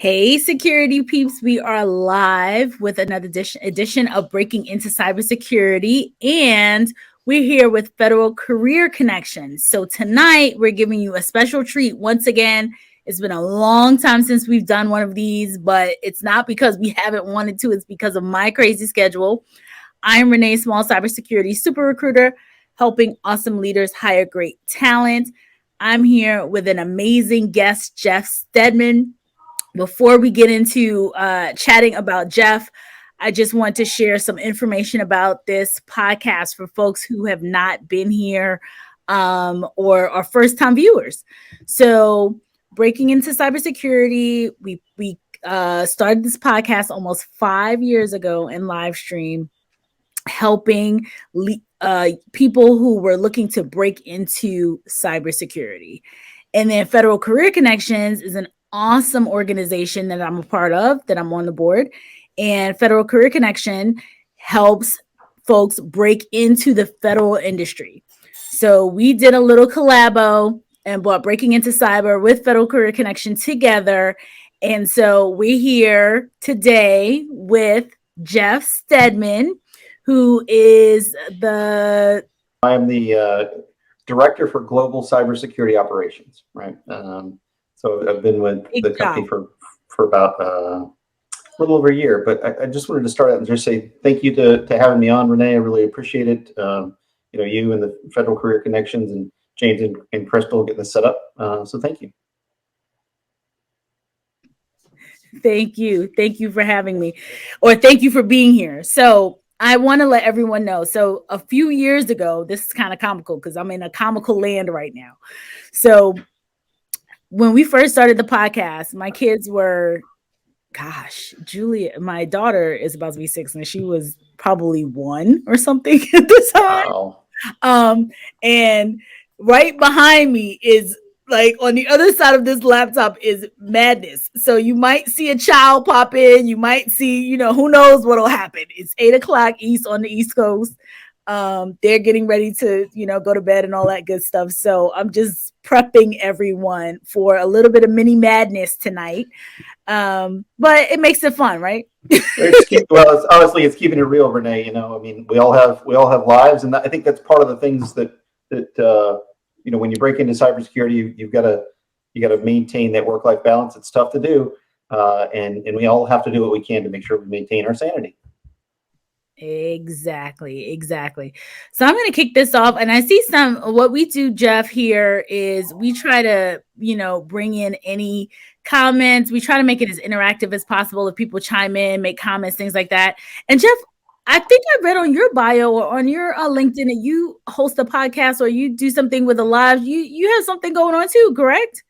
Hey, security peeps, we are live with another edition of Breaking Into Cybersecurity, and we're here with Federal Career Connections. So tonight, we're giving you a special treat. Once again, it's been a long time since we've done one of these, but it's not because we haven't wanted to. It's because of my crazy schedule. I'm Renee Small, cybersecurity super recruiter, helping awesome leaders hire great talent. I'm here with an amazing guest, Jeff Steadman. Before we get into chatting about Jeff, I just want to share some information about this podcast for folks who have not been here or are first-time viewers. So, Breaking Into Cybersecurity, we started this podcast almost 5 years ago in live stream, helping people who were looking to break into cybersecurity. And then Federal Career Connections is an awesome organization that I'm a part of, that I'm on the board. And Federal Career Connection helps folks break into the federal industry. So we did a little collabo and brought Breaking Into Cyber with Federal Career Connection together. And so we're here today with Jeff Steadman, who is I'm the director for global cybersecurity operations, right? So I've been with the company for about a little over a year, but I just wanted to start out and just say thank you to having me on, Renee. I really appreciate it. You and the Federal Career Connections and James and Crystal getting this set up. So thank you. Thank you. Thank you for having me, or thank you for being here. So I want to let everyone know. So a few years ago, this is kind of comical because I'm in a comical land right now. So when we first started the podcast, my kids were, Julia, my daughter is about to be 6, and she was probably 1 or something at the time. Wow. And right behind me is, like, on the other side of this laptop is madness. So you might see a child pop in. You might see, who knows what'll happen. It's 8:00 East on the East Coast. They're getting ready to, go to bed and all that good stuff. So I'm just prepping everyone for a little bit of mini madness tonight. But it makes it fun, right? It's keeping it real, Renee. We all have lives, and I think that's part of the things that when you break into cybersecurity, you got to maintain that work-life balance. It's tough to do, and we all have to do what we can to make sure we maintain our sanity. Exactly. So I'm going to kick this off, and I see what we do, Jeff, here is we try to, bring in any comments. We try to make it as interactive as possible. If people chime in, make comments, things like that. And Jeff, I think I read on your bio or on your LinkedIn that you host a podcast or you do something with the live. You have something going on too, correct?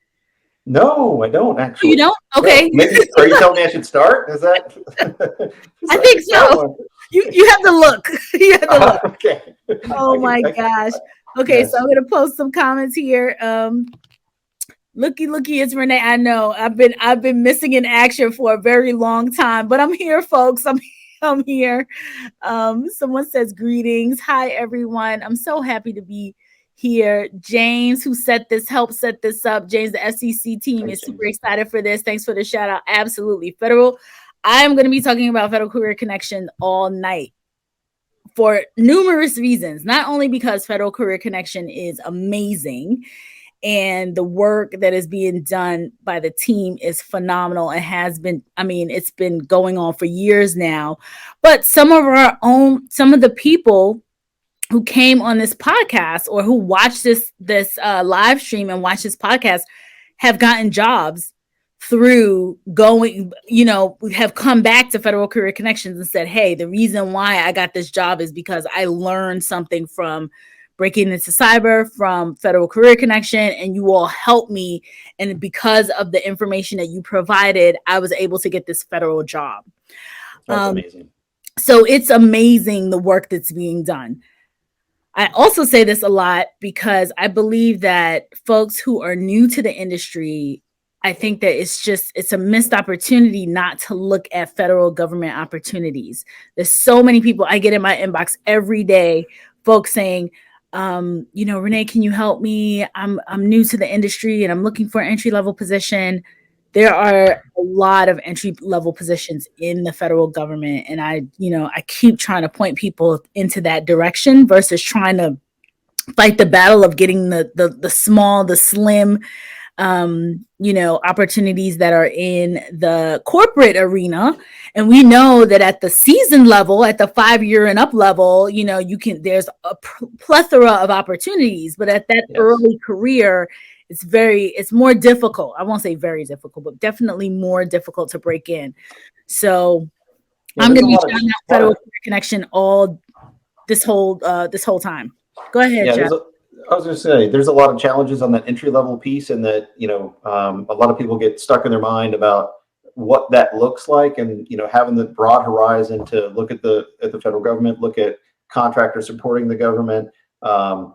No, I don't actually. You don't? Okay. Maybe, are you telling me I should start? Is that? I think so. You have to look. You have to look. Okay. Oh my gosh. Okay, yes. So I'm gonna post some comments here. Looky, it's Renee. I know I've been missing in action for a very long time, but I'm here, folks. I'm here. Someone says greetings. Hi, everyone. I'm so happy to be here. James, who helped set this up. James, the FCC team is super excited for this. Thanks for the shout out. Absolutely. I'm going to be talking about Federal Career Connection all night for numerous reasons, not only because Federal Career Connection is amazing and the work that is being done by the team is phenomenal. It has been, it's been going on for years now, but some of the people who came on this podcast or who watched this live stream and watched this podcast have gotten jobs through have come back to Federal Career Connections and said, hey, the reason why I got this job is because I learned something from Breaking Into Cyber, from Federal Career Connection, and you all helped me. And because of the information that you provided, I was able to get this federal job. That's amazing. So it's amazing the work that's being done. I also say this a lot because I believe that folks who are new to the industry, I think that it's a missed opportunity not to look at federal government opportunities. There's so many people I get in my inbox every day, folks saying, Renee, can you help me? I'm new to the industry and I'm looking for an entry-level position. there are a lot of entry level positions in the federal government. And I keep trying to point people into that direction versus trying to fight the battle of getting the small, the slim, opportunities that are in the corporate arena. And we know that at the seasoned level, at the 5-year and up level, there's a plethora of opportunities, but at that early career, it's more difficult. I won't say very difficult, but definitely more difficult to break in. So I'm going to be shouting out Federal Career Connection all this whole time. Go ahead, Jeff. I was going to say, there's a lot of challenges on that entry level piece, and that, a lot of people get stuck in their mind about what that looks like, and, having the broad horizon to look at the federal government, look at contractors supporting the government. I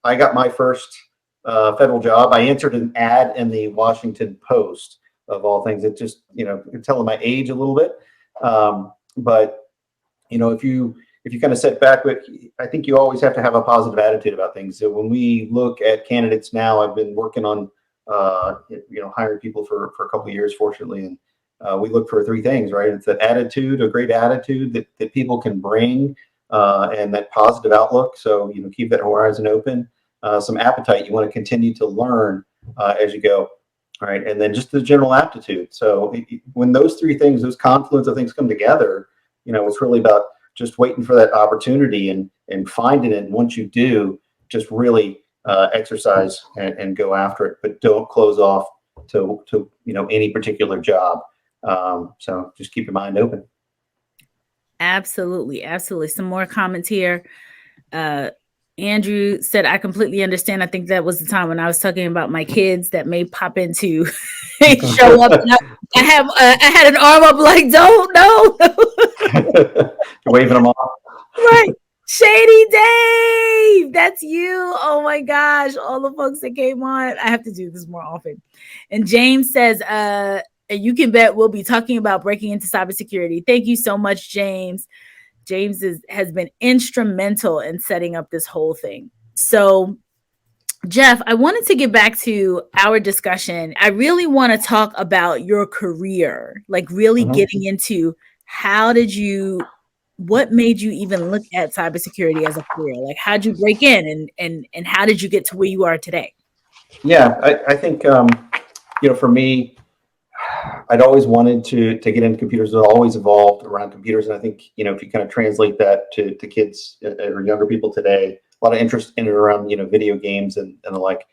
got my first federal job. I answered an ad in the Washington Post, of all things. It just, telling my age a little bit. But, if you kind of set back, but I think you always have to have a positive attitude about things. So when we look at candidates now, I've been working on, hiring people for a couple of years, fortunately. And we look for 3 things, right? It's that attitude, a great attitude that people can bring, and that positive outlook. So, keep that horizon open, some appetite. You want to continue to learn as you go. All right. And then just the general aptitude. So when those 3 things, those confluence of things come together, it's really about just waiting for that opportunity and finding it. And once you do, just really exercise and go after it, but don't close off to any particular job. So just keep your mind open. Absolutely. Some more comments here. Andrew said, I completely understand. I think that was the time when I was talking about my kids that may pop into show up. I had an arm up like, don't know. Waving them off. Right. Shady Dave, that's you. Oh my gosh. All the folks that came on. I have to do this more often. And James says, you can bet we'll be talking about breaking into cybersecurity. Thank you so much, James. James has been instrumental in setting up this whole thing. So, Jeff, I wanted to get back to our discussion. I really want to talk about your career, like really getting into what made you even look at cybersecurity as a career? Like, how'd you break in and how did you get to where you are today? Yeah, I think, for me, I'd always wanted to get into computers. It always evolved around computers. And I think, if you kind of translate that to kids or younger people today, a lot of interest in and around, video games and the like.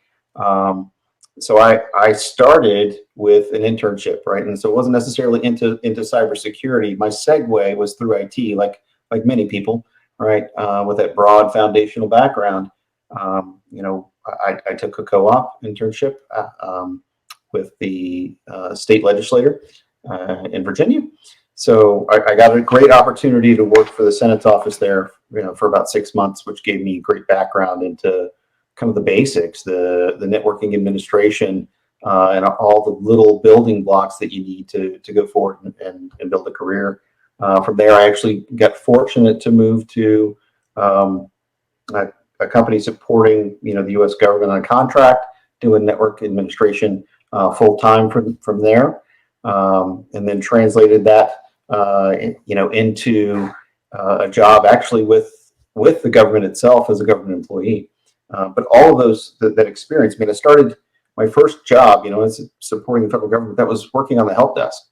So I started with an internship, right? And so it wasn't necessarily into cybersecurity. My segue was through IT, like many people, right? With that broad foundational background. I took a co-op internship with the state legislator in Virginia. So I got a great opportunity to work for the Senate's office there, for about 6 months, which gave me great background into kind of the basics, the networking administration, and all the little building blocks that you need to go forward and build a career. From there, I actually got fortunate to move to a company supporting, the U.S. government on a contract, doing network administration full time from there, and then translated that into a job actually with the government itself as a government employee. But all of those that experience, I started my first job, as supporting the federal government. That was working on the help desk,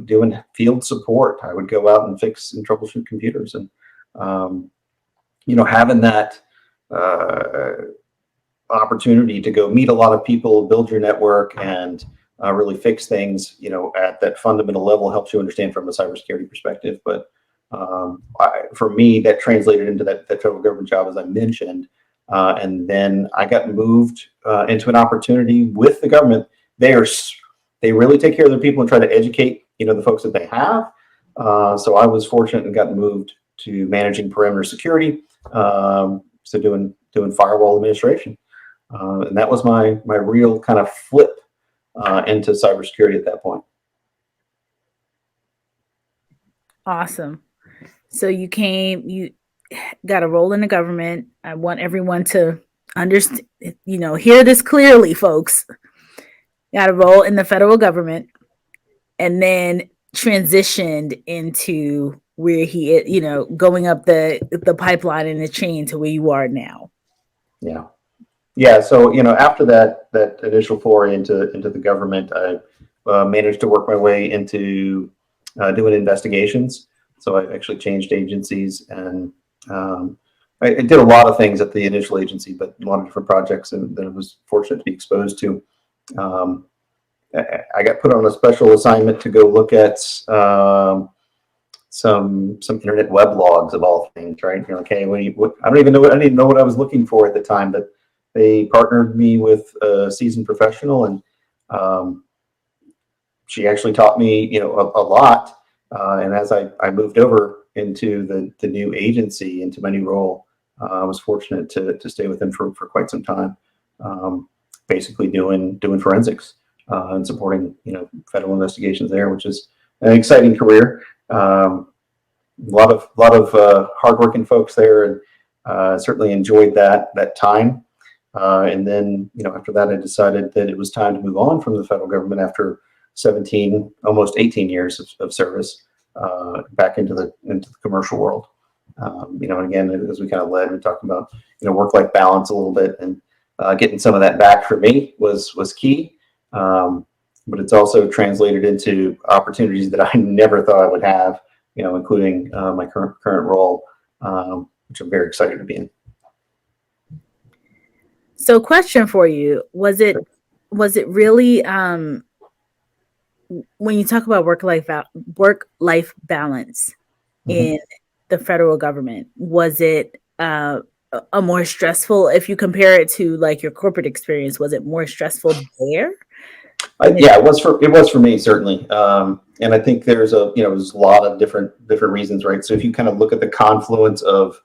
doing field support. I would go out and fix and troubleshoot computers, and having that opportunity to go meet a lot of people, build your network, and really fix things, at that fundamental level helps you understand from a cybersecurity perspective. But for me, that translated into that federal government job, as I mentioned. And then I got moved into an opportunity with the government. They really take care of their people and try to educate, the folks that they have. So I was fortunate and got moved to managing perimeter security. So doing firewall administration. And that was my real kind of flip into cybersecurity at that point. Awesome. So you got a role in the government. I want everyone to understand, hear this clearly, folks. got a role in the federal government, and then transitioned into where he is, you know, going up the pipeline and the chain to where you are now. Yeah. Yeah. So, you know, after that initial foray into the government, I managed to work my way into doing investigations. So I actually changed agencies, and I did a lot of things at the initial agency, but a lot of different projects, and that I was fortunate to be exposed to. Um, I got put on a special assignment to go look at some internet web logs of all things, right? You're like, hey, I don't even know what I didn't know what I was looking for at the time, but they partnered me with a seasoned professional, and um, she actually taught me, you know, a lot. And as I moved over into the new agency, into my new role, I was fortunate to stay with them for quite some time, basically doing forensics and supporting, you know, federal investigations there, which is an exciting career. A lot of hardworking folks there, and certainly enjoyed that time. And then, you know, after that, I decided that it was time to move on from the federal government after 17, almost 18 years of service, back into the commercial world. You know, and again, as we kind of led, we talked about, you know, work-life balance a little bit, and getting some of that back for me was key. But it's also translated into opportunities that I never thought I would have, you know, including my current role, which I'm very excited to be in. So, question for you: was it really when you talk about work life balance in the federal government? Was it a more stressful, if you compare it to like your corporate experience? Was it more stressful there? Yeah, it was for me, certainly. And I think there's there's a lot of different reasons, right? So if you kind of look at the confluence of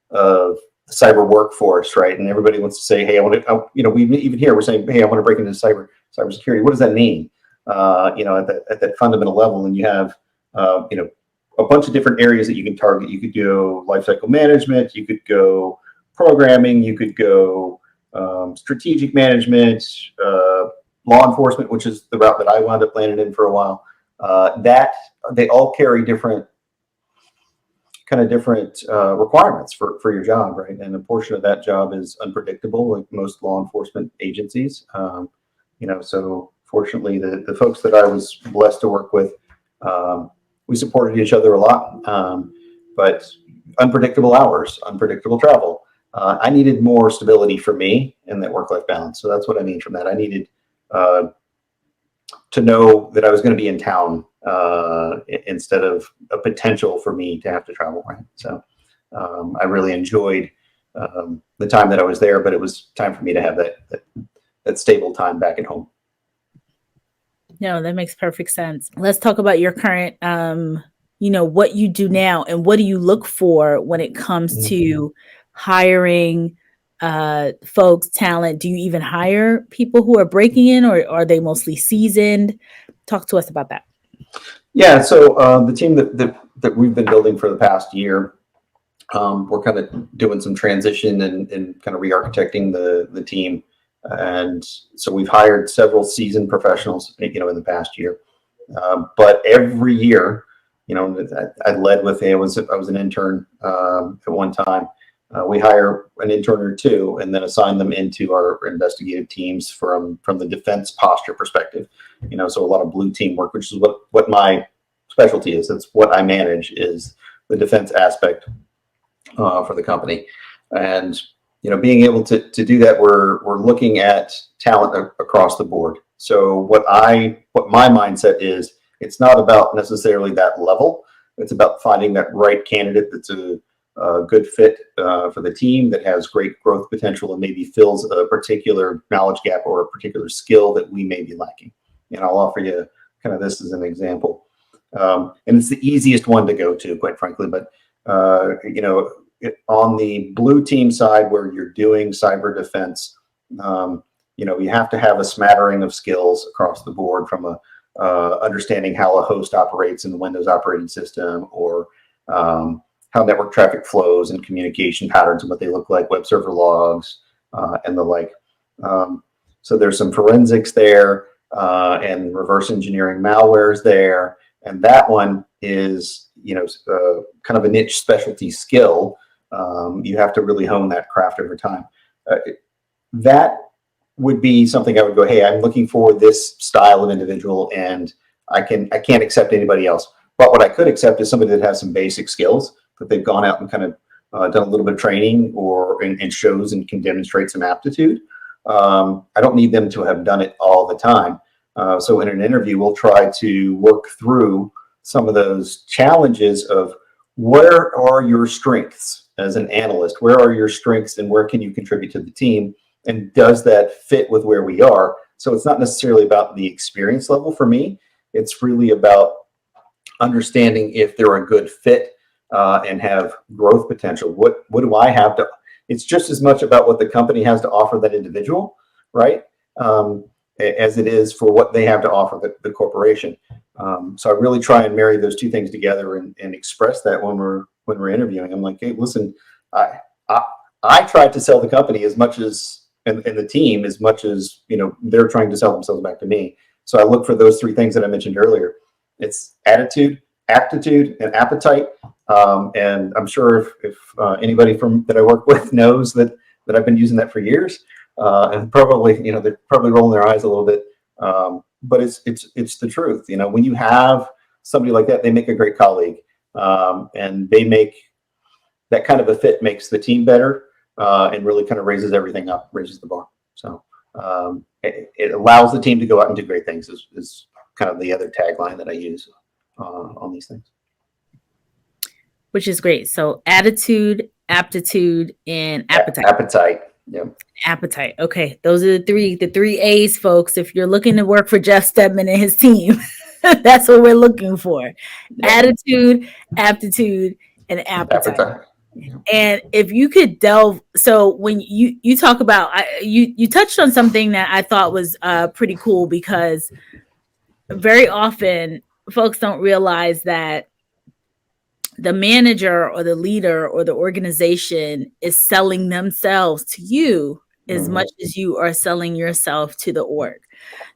the cyber workforce, right, and everybody wants to say, hey, I want to, you know, we even here we're saying, hey, I want to break into cybersecurity. What does that mean? You know, at that fundamental level, and you have you know, a bunch of different areas that you can target. You could go lifecycle management, you could go programming, you could go strategic management, law enforcement, which is the route that I wound up landing in for a while. That they all carry different requirements for your job, right? And a portion of that job is unpredictable, like most law enforcement agencies. You know, so fortunately, the folks that I was blessed to work with, we supported each other a lot. But unpredictable hours, unpredictable travel. I needed more stability for me in that work-life balance. So that's what I need from that. I needed to know that I was going to be in town instead of a potential for me to have to travel. Right. So I really enjoyed the time that I was there, but it was time for me to have that stable time back at home. No, that makes perfect sense. Let's talk about your current, you know, what you do now, and what do you look for when it comes to hiring folks, talent? Do you even hire people who are breaking in, or are they mostly seasoned? Talk to us about that. Yeah, so the team that we've been building for the past year, we're kind of doing some transition and kind of re-architecting the team. And so we've hired several seasoned professionals, you know, in the past year. But every year, you know, I led with, I was an intern at one time. We hire an intern or two and then assign them into our investigative teams from the defense posture perspective. You know, so a lot of blue team work, which is what my specialty is. That's what I manage, is the defense aspect for the company. And you know, being able to do that, we're looking at talent across the board. So what my mindset is, it's not about necessarily that level. It's about finding that right candidate that's a good fit for the team, that has great growth potential and maybe fills a particular knowledge gap or a particular skill that we may be lacking. And I'll offer you kind of this as an example. And it's the easiest one to go to, quite frankly, but you know, on the blue team side, where you're doing cyber defense, you know, you have to have a smattering of skills across the board, from understanding how a host operates in the Windows operating system, or how network traffic flows and communication patterns and what they look like, web server logs, and the like. So there's some forensics there. and reverse engineering malware is there. And that one is, kind of a niche specialty skill. You have to really hone that craft over time. That would be something I would go, hey, I'm looking for this style of individual, and I can't accept anybody else. But what I could accept is somebody that has some basic skills that they've gone out and kind of done a little bit of training and shows and can demonstrate some aptitude. I don't need them to have done it all the time. So in an interview, we'll try to work through some of those challenges of where are your strengths as an analyst? Where are your strengths and where can you contribute to the team? And does that fit with where we are? So it's not necessarily about the experience level for me. It's really about understanding if they're a good fit and have growth potential. What do I have to? It's just as much about what the company has to offer that individual, right? As it is for what they have to offer the corporation. So I really try and marry those two things together and express that when we're interviewing. I'm like, hey, listen, I tried to sell the company as much as and the team as much as they're trying to sell themselves back to me. So I look for those three things that I mentioned earlier. It's attitude, aptitude, and appetite. And I'm sure if anybody that I work with knows that I've been using that for years, and probably they're probably rolling their eyes a little bit. But it's the truth. When you have somebody like that, they make a great colleague, and they make that kind of a fit makes the team better, and really kind of raises everything up, raises the bar. So it allows the team to go out and do great things. Is kind of the other tagline that I use on these things. Which is great. So attitude, aptitude, and appetite. Appetite. Yeah. Appetite. Okay. Those are the three A's, folks. If you're looking to work for Jeff Steadman and his team, that's what we're looking for. Yeah. Attitude, aptitude, and appetite. Yeah. And if you could delve, so when you talk about, you touched on something that I thought was pretty cool, because very often folks don't realize that the manager or the leader or the organization is selling themselves to you as much as you are selling yourself to the org.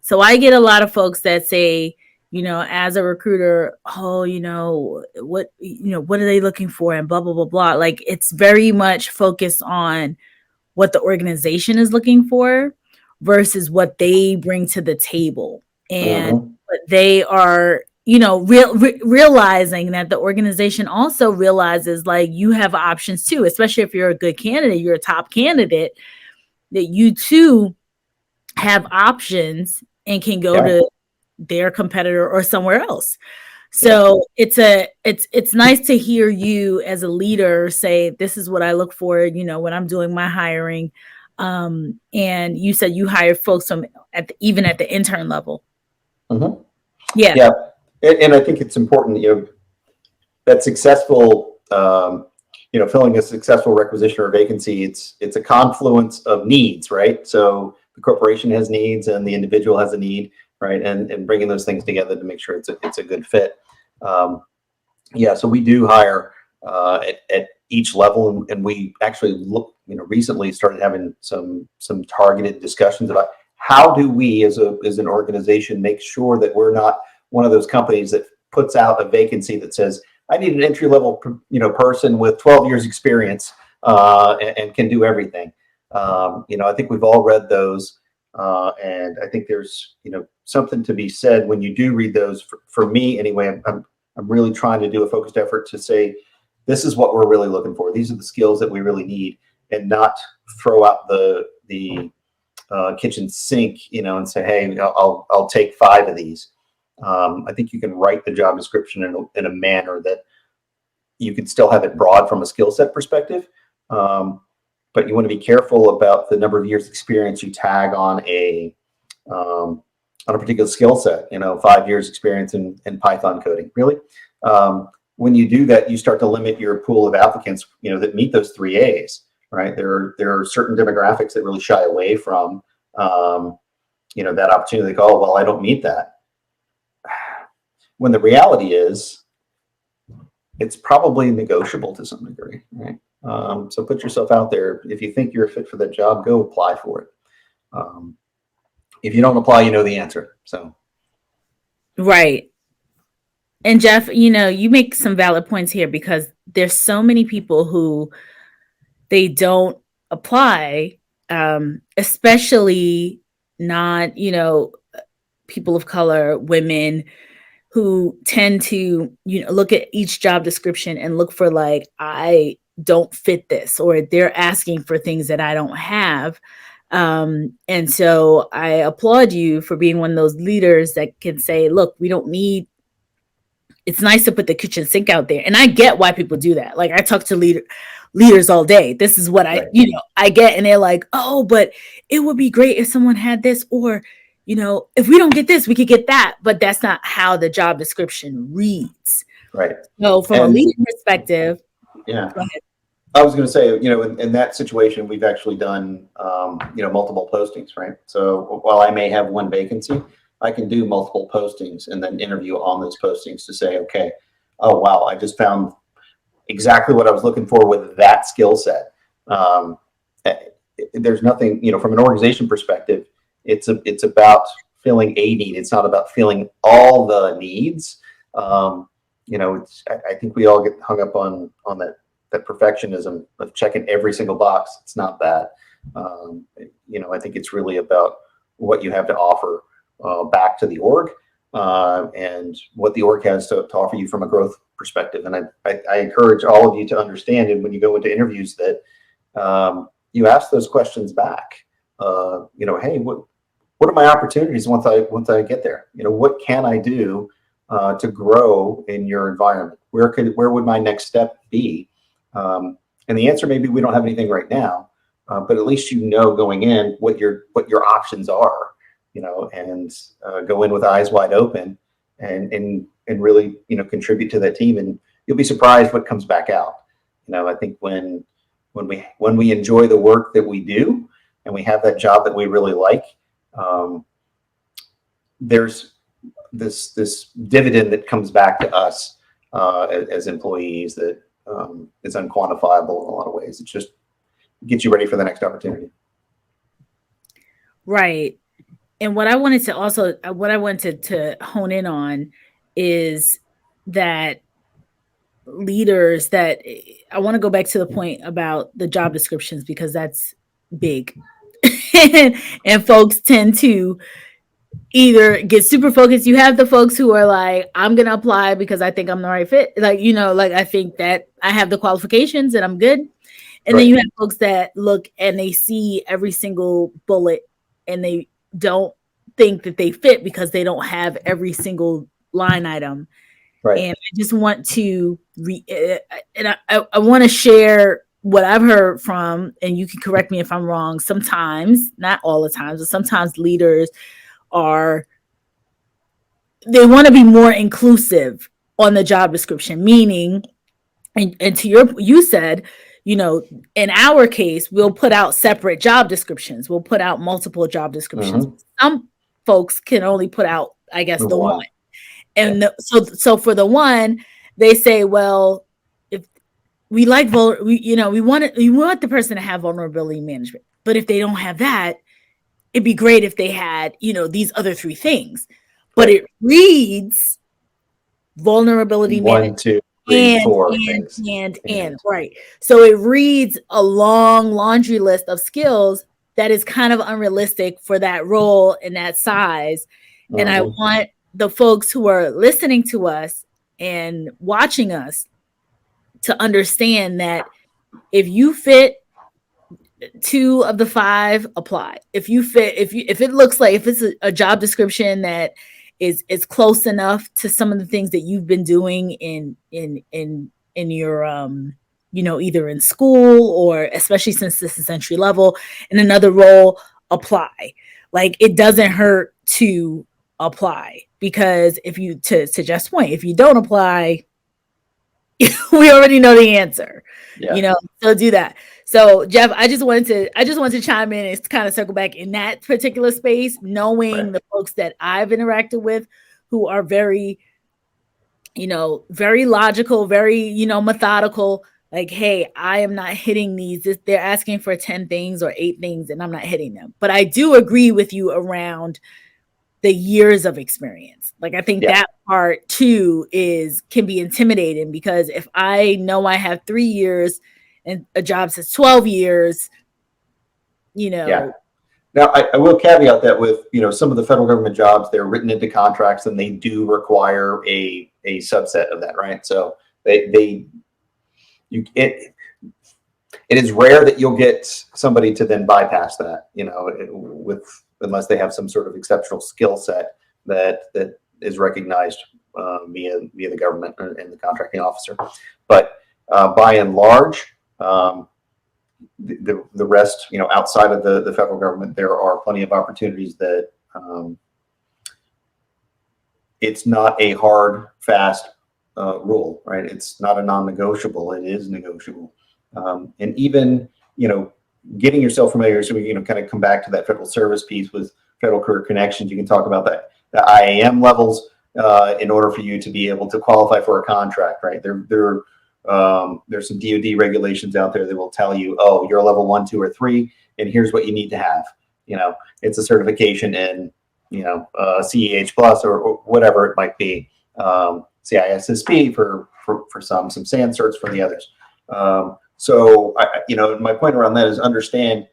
So I get a lot of folks that say, as a recruiter, what are they looking for, and blah, blah, blah, blah. Like, it's very much focused on what the organization is looking for versus what they bring to the table. And what they are, realizing that the organization also realizes, like, you have options too, especially if you're a good candidate, you're a top candidate, that you too have options and can go to their competitor or somewhere else. So it's nice to hear you as a leader say, this is what I look for, when I'm doing my hiring. And you said you hire folks from even at the intern level. Mm-hmm. Yeah. And I think it's important, that successful, filling a successful requisition or vacancy, it's a confluence of needs, right? So the corporation has needs and the individual has a need, right? And bringing those things together to make sure it's a good fit. So we do hire at each level, and we actually recently started having some targeted discussions about how do we as an organization make sure that we're not one of those companies that puts out a vacancy that says, I need an entry-level, person with 12 years experience and can do everything. I think we've all read those, and I think there's, something to be said when you do read those. For me, anyway, I'm really trying to do a focused effort to say, this is what we're really looking for. These are the skills that we really need, and not throw out the kitchen sink, and say, hey, I'll take 5 of these. I think you can write the job description in a manner that you can still have it broad from a skill set perspective, but you want to be careful about the number of years experience you tag on a particular skill set. 5 years experience in Python coding. Really, when you do that, you start to limit your pool of applicants, that meet those 3 A's. Right? There are certain demographics that really shy away from that opportunity. They go, oh, well, I don't meet that. When the reality is, it's probably negotiable to some degree, right? So put yourself out there. If you think you're a fit for that job, go apply for it. if you don't apply, you know the answer. So. Right. And Jeff, you make some valid points here, because there's so many people who they don't apply, especially not, people of color, women, who tend to, look at each job description and look for, like, I don't fit this, or they're asking for things that I don't have. And so I applaud you for being one of those leaders that can say, look, we don't need, it's nice to put the kitchen sink out there. And I get why people do that. Like, I talk to leaders all day. This is what I get. And they're like, oh, but it would be great if someone had this, or, if we don't get this, we could get that. But that's not how the job description reads. Right. So from a leader perspective. Yeah. I was going to say, in that situation, we've actually done, multiple postings, right? So while I may have one vacancy, I can do multiple postings and then interview on those postings to say, okay, oh, wow, I just found exactly what I was looking for with that skill set. There's nothing, from an organization perspective, it's about filling a need. It's not about filling all the needs. I think we all get hung up on that perfectionism of checking every single box. It's not that. I think it's really about what you have to offer back to the org, and what the org has to offer you from a growth perspective. And I encourage all of you to understand, and when you go into interviews, that you ask those questions back. Hey, what are my opportunities once I get there? What can I do to grow in your environment? Where would my next step be? And the answer may be we don't have anything right now, but at least going in what your options are. And go in with eyes wide open, and really, contribute to that team, and you'll be surprised what comes back out. I think when we enjoy the work that we do, and we have that job that we really like, there's this dividend that comes back to us as employees that is unquantifiable in a lot of ways. It just gets you ready for the next opportunity. Right. And what I wanted to hone in on is that leaders, that I want to go back to the point about the job descriptions, because that's big. And folks tend to either get super focused. You have the folks who are like, I'm going to apply because I think I'm the right fit. Like, I think that I have the qualifications and I'm good. And then you have folks that look and they see every single bullet and they don't think that they fit because they don't have every single line item. Right. And I just want to I want to share what I've heard from, and you can correct me if I'm wrong. Sometimes, not all the times, but sometimes leaders they want to be more inclusive on the job description, meaning, and to you said, in our case, we'll put out separate job descriptions. We'll put out multiple job descriptions. Mm-hmm. Some folks can only put out, I guess, the one. And so for the one, they say, well, if we like we want the person to have vulnerability management, but if they don't have that, it'd be great if they had, these other three things. But it reads vulnerability management. 1, 2, 3, 4 and right. So it reads a long laundry list of skills that is kind of unrealistic for that role and that size. Mm-hmm. And I want the folks who are listening to us and watching us to understand that if you fit 2 of the 5, apply. If it looks like, if it's a job description that is close enough to some of the things that you've been doing in your either in school, or especially since this is entry level, in another role, apply. Like, it doesn't hurt to apply, because to Jeff's point, if you don't apply, we already know the answer. Yeah. So do that. So Jeff, I just wanted to chime in and kind of circle back in that particular space, knowing the folks that I've interacted with who are very, very logical, very, methodical. like, hey, I am not hitting these. They're asking for 10 things or 8 things, and I'm not hitting them. But I do agree with you around the years of experience. Like, I think that part too can be intimidating, because if I know I have 3 years and a job says 12 years, Yeah. Now, I will caveat that with, some of the federal government jobs, they're written into contracts and they do require a subset of that, right? So it is rare that you'll get somebody to then bypass that, unless they have some sort of exceptional skill set that is recognized via the government and the contracting officer. But by and large, the rest, outside of the federal government, there are plenty of opportunities that it's not a hard, fast rule, right? It's not a non-negotiable. It is negotiable. And even, getting yourself familiar, so we, kind of come back to that federal service piece with Federal Career Connections. You can talk about that, the IAM levels in order for you to be able to qualify for a contract, right? There's some DoD regulations out there that will tell you, oh, you're a level 1, 2, or 3, and here's what you need to have. It's a certification in, CEH plus or whatever it might be. CISSP for some SAN certs for the others. So my point around that is understand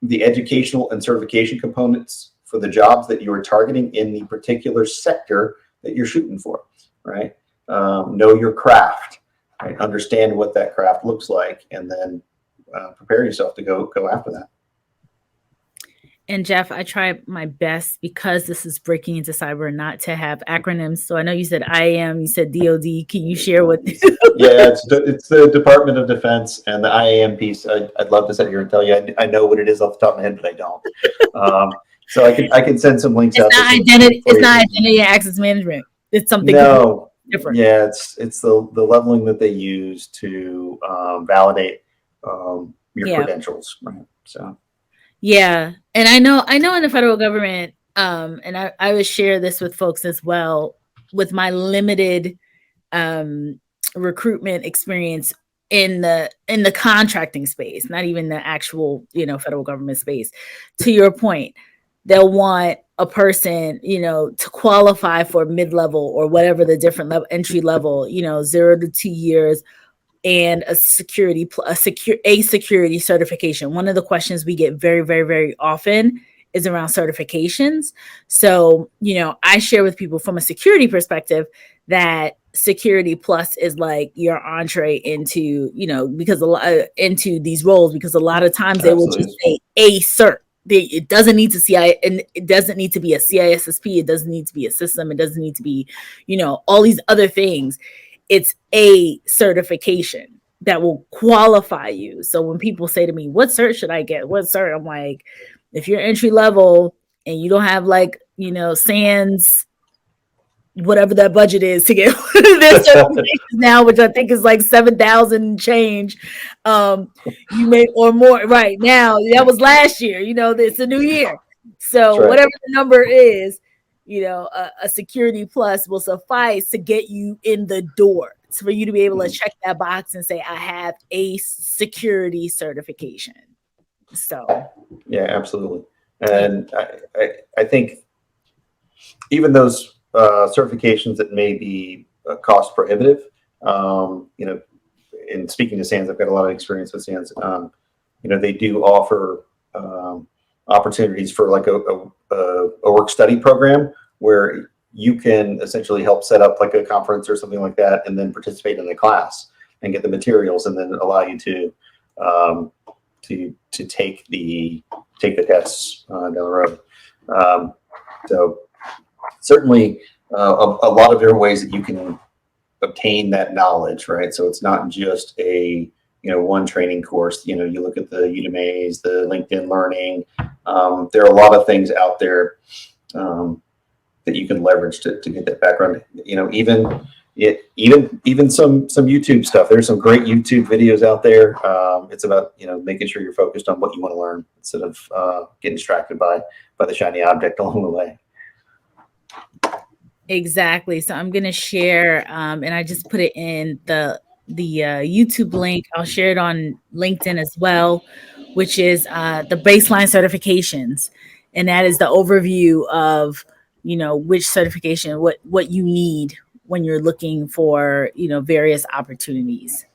the educational and certification components for the jobs that you are targeting in the particular sector that you're shooting for, right? Know your craft, right? Understand what that craft looks like, and then prepare yourself to go after that. And Jeff, I try my best, because this is Breaking Into Cyber, not to have acronyms. So I know you said IAM, you said DoD. Can you share what? Yeah, it's the Department of Defense, and the IAM piece. I'd love to sit here and tell you I know what it is off the top of my head, but I don't. So I can send some links out. It's not identity and access management. It's something different. Yeah, it's the leveling that they use to validate your credentials, right? So. Yeah. And I know in the federal government, and I would share this with folks as well, with my limited recruitment experience in the contracting space, not even the actual, federal government space. To your point, they'll want a person, to qualify for mid-level or whatever the different level, entry level, 0 to 2 years, and a security certification. One of the questions we get very, very, very often is around certifications. So, I share with people from a security perspective that security plus is like your entree into, into these roles, because a lot of times they will just say a cert. It doesn't need to and it doesn't need to be a CISSP. It doesn't need to be a system. It doesn't need to be, all these other things. It's a certification that will qualify you. So when people say to me, what cert should I get? What cert? I'm like, if you're entry level and you don't have SANS, whatever that budget is to get this certification now, which I think is like 7,000 change, you may, or more right now. That was last year, it's a new year. So whatever the number is, a security plus will suffice to get you in the door. It's for you to be able to check that box and say, I have a security certification. So. Yeah, absolutely. And I think even those certifications that may be cost prohibitive, in speaking to SANS, I've got a lot of experience with SANS. They do offer opportunities for like a work study program where you can essentially help set up like a conference or something like that, and then participate in the class and get the materials, and then allow you to take the tests down the road. So certainly a lot of different ways that you can obtain that knowledge, right? So it's not just a one training course. You look at the Udemy's, the LinkedIn Learning. There are a lot of things out there that you can leverage to get that background. Even some YouTube stuff. There's some great YouTube videos out there. It's about making sure you're focused on what you want to learn instead of getting distracted by the shiny object along the way. Exactly. So I'm going to share, and I just put it in the YouTube link. I'll share it on LinkedIn as well, which is the baseline certifications, and that is the overview of which certification, what you need when you're looking for various opportunities.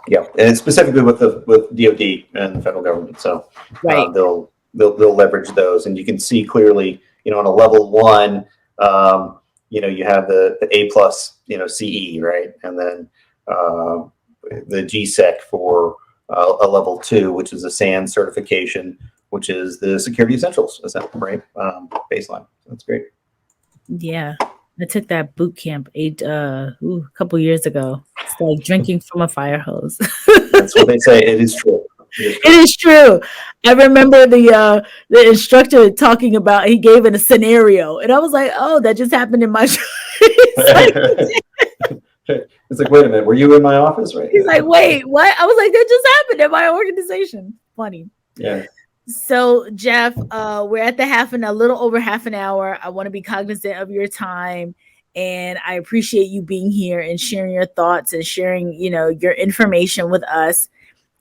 Yeah, and it's specifically with DoD and the federal government, so Right. they'll leverage those, and you can see clearly, on a level 1, you have the A plus, CE, right, and then the GSEC for a level 2, which is a SAN certification, which is the Security Essentials, right, baseline. So that's great. Yeah, I took that boot camp a couple years ago. It's like drinking from a fire hose. That's what they say. It is true. It is true. I remember the instructor talking about, he gave it a scenario, and I was like, "Oh, that just happened in my." It's like, wait a minute, were you in my office? Right? He's like, "Wait, what?" I was like, "That just happened in my organization." Funny. Yeah. So, Jeff, we're at a little over half an hour. I want to be cognizant of your time, and I appreciate you being here and sharing your thoughts and sharing, your information with us.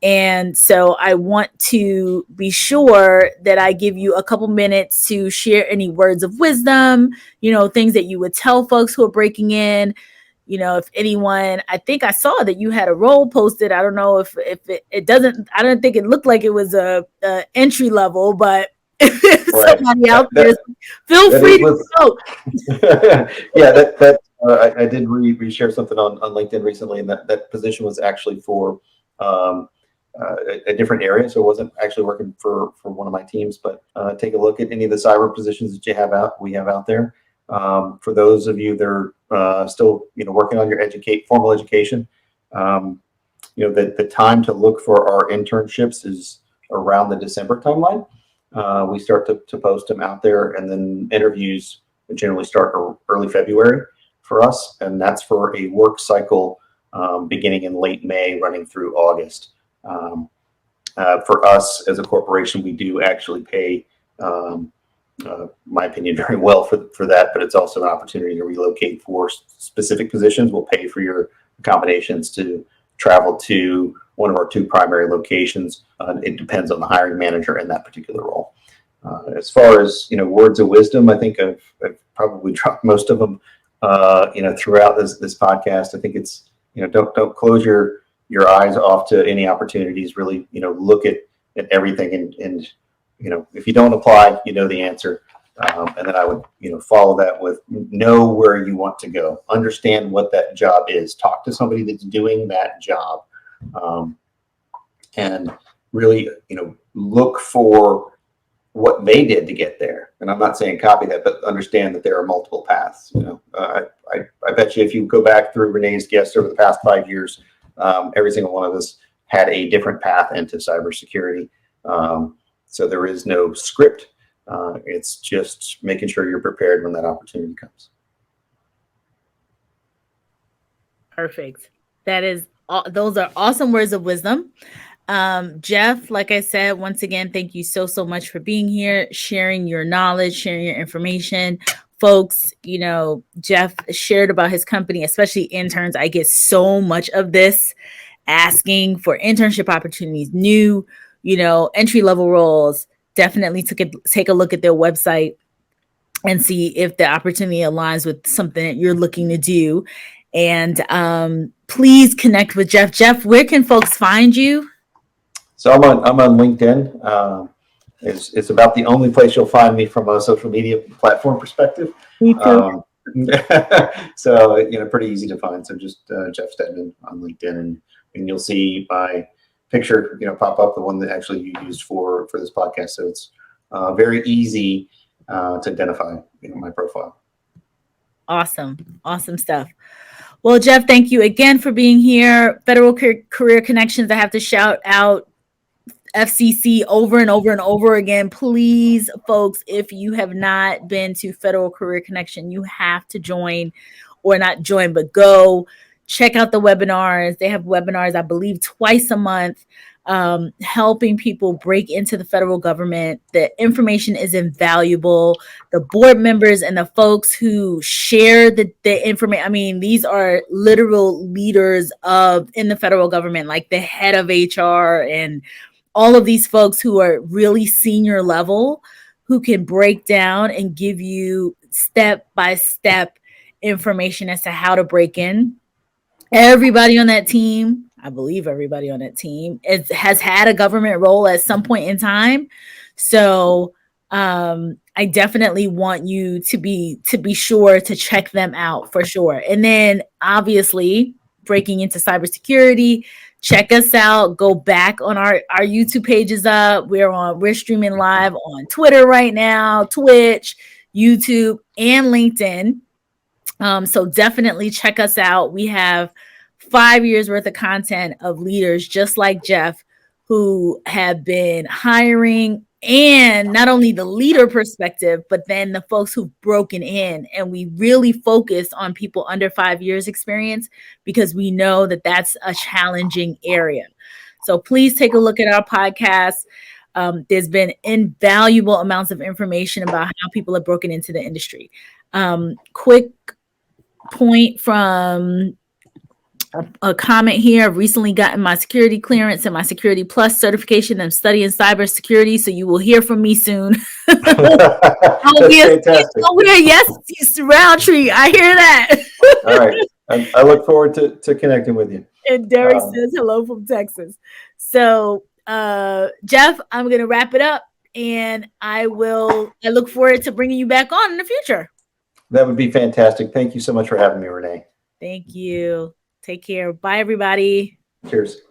And so I want to be sure that I give you a couple minutes to share any words of wisdom, things that you would tell folks who are breaking in. If anyone, I think I saw that you had a role posted. I don't know if it doesn't, I don't think it looked like it was a entry level, but if right. Somebody out there, feel free to go. Yeah, I did reshare something on LinkedIn recently, and that position was actually for a different area, so it wasn't actually working for one of my teams. But take a look at any of the cyber positions that we have out there. For those of you that are still working on your formal education, the time to look for our internships is around the December timeline. We start to post them out there, and then interviews generally start early February for us, and that's for a work cycle beginning in late May, running through August. For us as a corporation, we do actually pay, my opinion, very well for that, but it's also an opportunity to relocate for specific positions. We'll pay for your accommodations to travel to one of our 2 primary locations. It depends on the hiring manager in that particular role. As far as words of wisdom, I think I've probably dropped most of them throughout this podcast. I think it's don't close your eyes off to any opportunities. Really look at everything, and if you don't apply, the answer. And then I would follow that with know where you want to go, understand what that job is, talk to somebody that's doing that job, and really look for what they did to get there. And I'm not saying copy that, but understand that there are multiple paths. I bet you if you go back through Renee's guests over the past 5 years, every single one of us had a different path into cybersecurity. So there is no script. It's just making sure you're prepared when that opportunity comes. Perfect. Those are awesome words of wisdom. Jeff, like I said, once again, thank you so much for being here, sharing your knowledge, sharing your information. Folks, Jeff shared about his company, especially interns. I get so much of this asking for internship opportunities, new, entry-level roles. Definitely take a look at their website and see if the opportunity aligns with something that you're looking to do. And please connect with Jeff. Jeff, where can folks find you? So I'm on LinkedIn. It's about the only place you'll find me from a social media platform perspective. Me too. So pretty easy to find. So just Jeff Steadman on LinkedIn, and you'll see my picture pop up, the one that actually you used for this podcast. So it's very easy to identify my profile. Awesome stuff. Well, Jeff, thank you again for being here. Federal Career Connections, I have to shout out FCC over and over and over again. Please, folks, if you have not been to Federal Career Connection, you have to join, or not join, but go check out the webinars. They have webinars, I believe, twice a month. helping people break into the federal government. The information is invaluable. The board members and the folks who share the information, I mean, these are literal leaders in the federal government, like the head of HR and all of these folks who are really senior level, who can break down and give you step-by-step information as to how to break in. Everybody on that team, I believe everybody on that team has had a government role at some point in time. So I definitely want you to be sure to check them out for sure. And then obviously Breaking Into Cybersecurity, check us out. Go back on our YouTube page is up. We're streaming live on Twitter right now, Twitch, YouTube, and LinkedIn. So definitely check us out. We have 5 years worth of content of leaders just like Jeff who have been hiring, and not only the leader perspective, but then the folks who've broken in. And we really focus on people under 5 years experience because we know that that's a challenging area. So please take a look at our podcast. There's been invaluable amounts of information about how people have broken into the industry. Quick point from a comment here. I've recently gotten my security clearance and my Security Plus certification. I'm studying cybersecurity, so you will hear from me soon. Fantastic. Yes, Roundtree. I hear that. All right. I look forward to connecting with you. And Derek says hello from Texas. So, Jeff, I'm going to wrap it up, and I look forward to bringing you back on in the future. That would be fantastic. Thank you so much for having me, Renee. Thank you. Take care. Bye, everybody. Cheers.